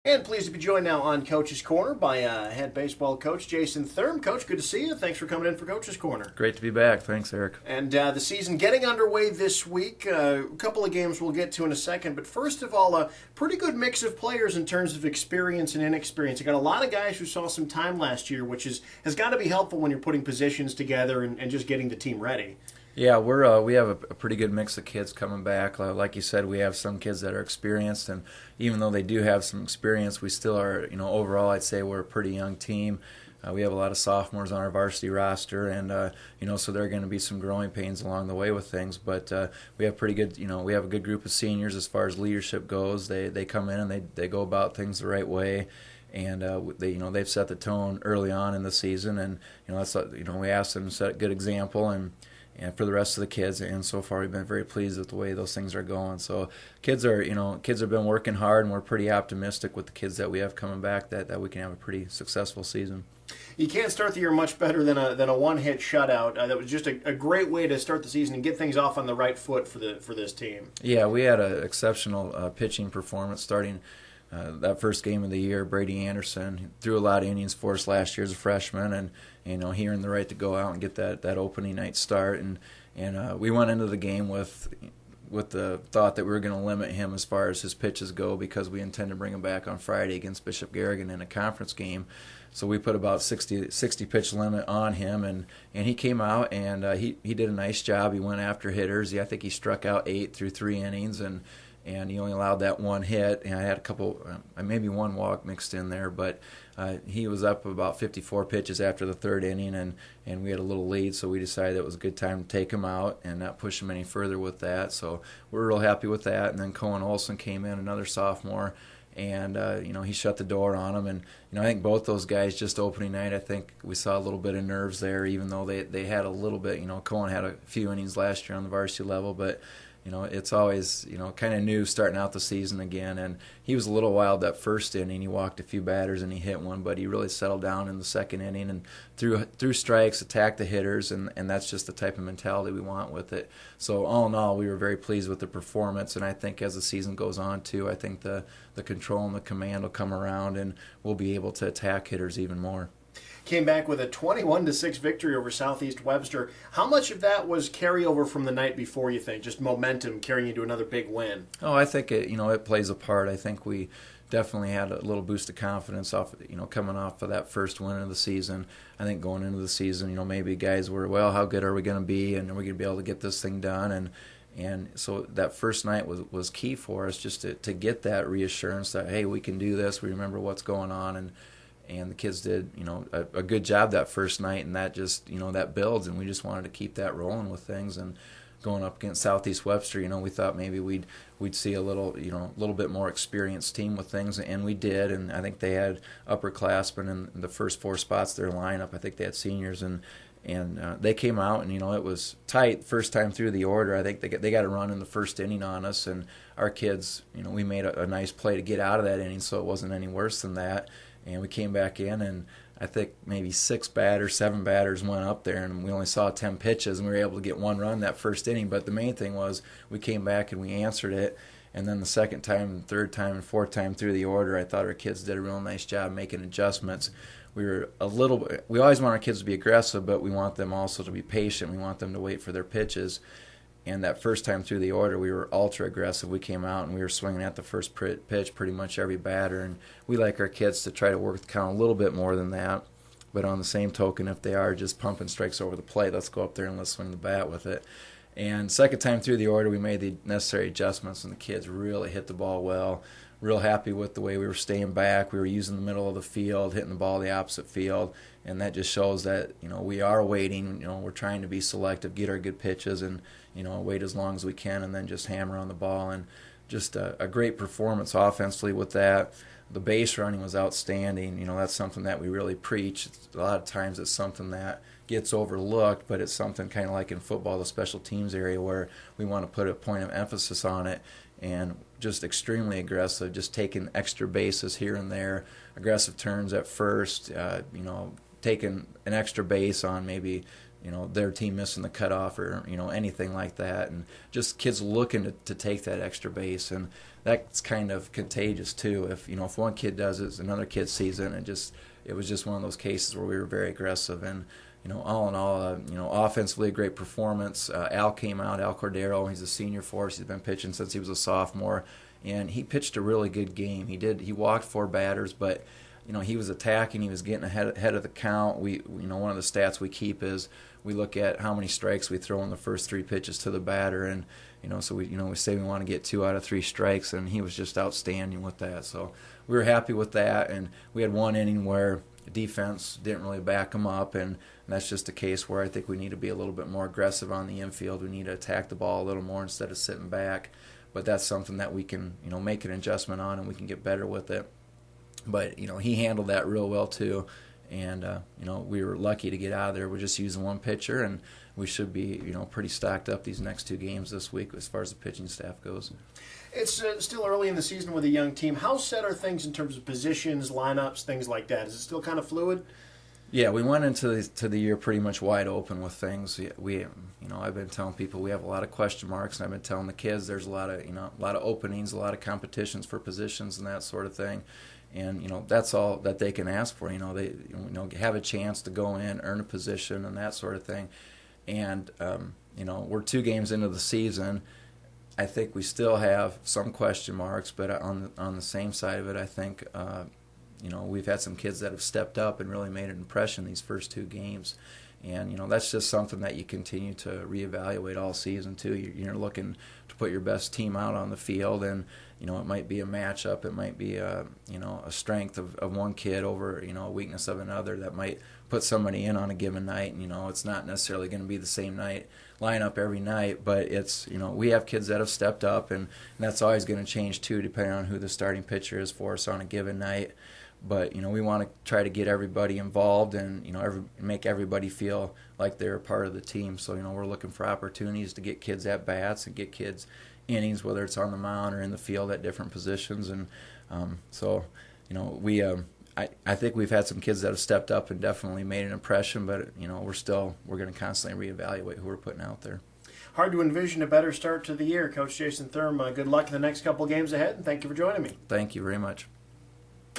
And pleased to be joined now on Coach's Corner by head baseball coach Jason Thurm. Coach, good to see you. Thanks for coming in for Coach's Corner. Great to be back. Thanks, Eric. And the season getting underway this week. A couple of games we'll get to in a second. But first of all, a pretty good mix of players in terms of experience and inexperience. You got a lot of guys who saw some time last year, which has got to be helpful when you're putting positions together and just getting the team ready. Yeah, we have a pretty good mix of kids coming back. Like you said, we have some kids that are experienced, and even though they do have some experience, we still are, overall I'd say we're a pretty young team. We have a lot of sophomores on our varsity roster, and so there are going to be some growing pains along the way with things. But we have pretty good, we have a good group of seniors as far as leadership goes. They come in and they go about things the right way. And they've set the tone early on in the season, and we asked them to set a good example and for the rest of the kids, and so far we've been very pleased with the way those things are going. So kids have been working hard, and we're pretty optimistic with the kids that we have coming back that we can have a pretty successful season. You can't start the year much better than a one-hit shutout. That was just a great way to start the season and get things off on the right foot for this team. Yeah, we had an exceptional pitching performance starting that first game of the year. Brady Anderson threw a lot of innings for us last year as a freshman, and he earned the right to go out and get that opening night start. And we went into the game with the thought that we were going to limit him as far as his pitches go, because we intend to bring him back on Friday against Bishop Garrigan in a conference game. So we put about 60 pitch limit on him, and he came out and he did a nice job. He went after hitters. I think he struck out 8 through 3 innings, and he only allowed that one hit, and I had a couple, maybe one walk mixed in there, but he was up about 54 pitches after the third inning, and we had a little lead, so we decided it was a good time to take him out and not push him any further with that. So we're real happy with that. And then Cohen Olson came in, another sophomore, and he shut the door on him. And I think both those guys, just opening night, I think we saw a little bit of nerves there, even though they had a little bit. Cohen had a few innings last year on the varsity level, but it's always, kind of new starting out the season again. And he was a little wild that first inning. He walked a few batters and he hit one, but he really settled down in the second inning and threw strikes, attacked the hitters, and that's just the type of mentality we want with it. So all in all, we were very pleased with the performance, and I think as the season goes on too, I think the control and the command will come around, and we'll be able to attack hitters even more. Came back with a 21-6 victory over Southeast Webster. How much of that was carryover from the night before, you think? Just momentum carrying into another big win? Oh, I think it plays a part. I think we definitely had a little boost of confidence off, coming off of that first win of the season. I think going into the season, maybe guys were, well, how good are we going to be, and are we going to be able to get this thing done? And so that first night was key for us, just to get that reassurance that, hey, we can do this. We remember what's going on, and the kids did, a good job that first night, and that just, that builds, and we just wanted to keep that rolling with things. And going up against Southeast Webster, we thought maybe we'd see a little bit more experienced team with things, and we did. And I think they had upperclassmen in the first 4 spots of their lineup. I think they had seniors, and they came out, and it was tight first time through the order. I think they got a run in the first inning on us, and our kids, we made a nice play to get out of that inning, so it wasn't any worse than that. And we came back in, and I think maybe 7 batters went up there, and we only saw 10 pitches, and we were able to get 1 run that first inning. But the main thing was we came back and we answered it. And then the second time, third time, and fourth time through the order, I thought our kids did a real nice job making adjustments. We always want our kids to be aggressive, but we want them also to be patient. We want them to wait for their pitches. And that first time through the order, we were ultra aggressive. We came out and we were swinging at the first pitch pretty much every batter. And we like our kids to try to work the count a little bit more than that. But on the same token, if they are just pumping strikes over the plate, let's go up there and let's swing the bat with it. And second time through the order, we made the necessary adjustments, and the kids really hit the ball well. Real happy with the way we were staying back. We were using the middle of the field, hitting the ball the opposite field, and that just shows that we are waiting. We're trying to be selective, get our good pitches, and wait as long as we can, and then just hammer on the ball. And just a great performance offensively with that. The base running was outstanding. That's something that we really preach. A lot of times it's something that gets overlooked, but it's something kind of like in football, the special teams area, where we want to put a point of emphasis on it. And just extremely aggressive, just taking extra bases here and there, aggressive turns at first, taking an extra base on maybe their team missing the cutoff or anything like that, and just kids looking to take that extra base, and that's kind of contagious too. If one kid does it, another kid sees it, and it was just one of those cases where we were very aggressive. And all in all, offensively a great performance. Al came out, Al Cordero. He's a senior for us. He's been pitching since he was a sophomore, and he pitched a really good game. He walked 4 batters, but he was attacking. He was getting ahead of the count. One of the stats we keep is we look at how many strikes we throw in the first 3 pitches to the batter, and so we say we want to get 2 out of 3 strikes, and he was just outstanding with that. So we were happy with that, and we had 1 inning where defense didn't really back him up, and that's just a case where I think we need to be a little bit more aggressive on the infield. We need to attack the ball a little more instead of sitting back. But that's something that we can make an adjustment on, and we can get better with it. But he handled that real well too, and we were lucky to get out of there. We're just using 1 pitcher, and we should be pretty stocked up these next 2 games this week as far as the pitching staff goes. It's still early in the season with a young team. How set are things in terms of positions, lineups, things like that? Is it still kind of fluid? Yeah, we went into the year pretty much wide open with things. I've been telling people we have a lot of question marks, and I've been telling the kids there's a lot of openings, a lot of competitions for positions and that sort of thing. And that's all that they can ask for. They have a chance to go in, earn a position, and that sort of thing. And we're 2 games into the season. I think we still have some question marks, but on the same side of it, I think we've had some kids that have stepped up and really made an impression these first 2 games. And that's just something that you continue to reevaluate all season too. You're looking to put your best team out on the field, and it might be a matchup, it might be a strength of one kid over a weakness of another that might put somebody in on a given night. And it's not necessarily going to be the same lineup every night, but it's we have kids that have stepped up, and that's always going to change too, depending on who the starting pitcher is for us on a given night. But we want to try to get everybody involved and make everybody feel like they're a part of the team. So we're looking for opportunities to get kids at bats and get kids innings, whether it's on the mound or in the field at different positions. And I think we've had some kids that have stepped up and definitely made an impression. But we're going to constantly reevaluate who we're putting out there. Hard to envision a better start to the year, Coach Jason Thurm. Good luck in the next couple games ahead, and thank you for joining me. Thank you very much.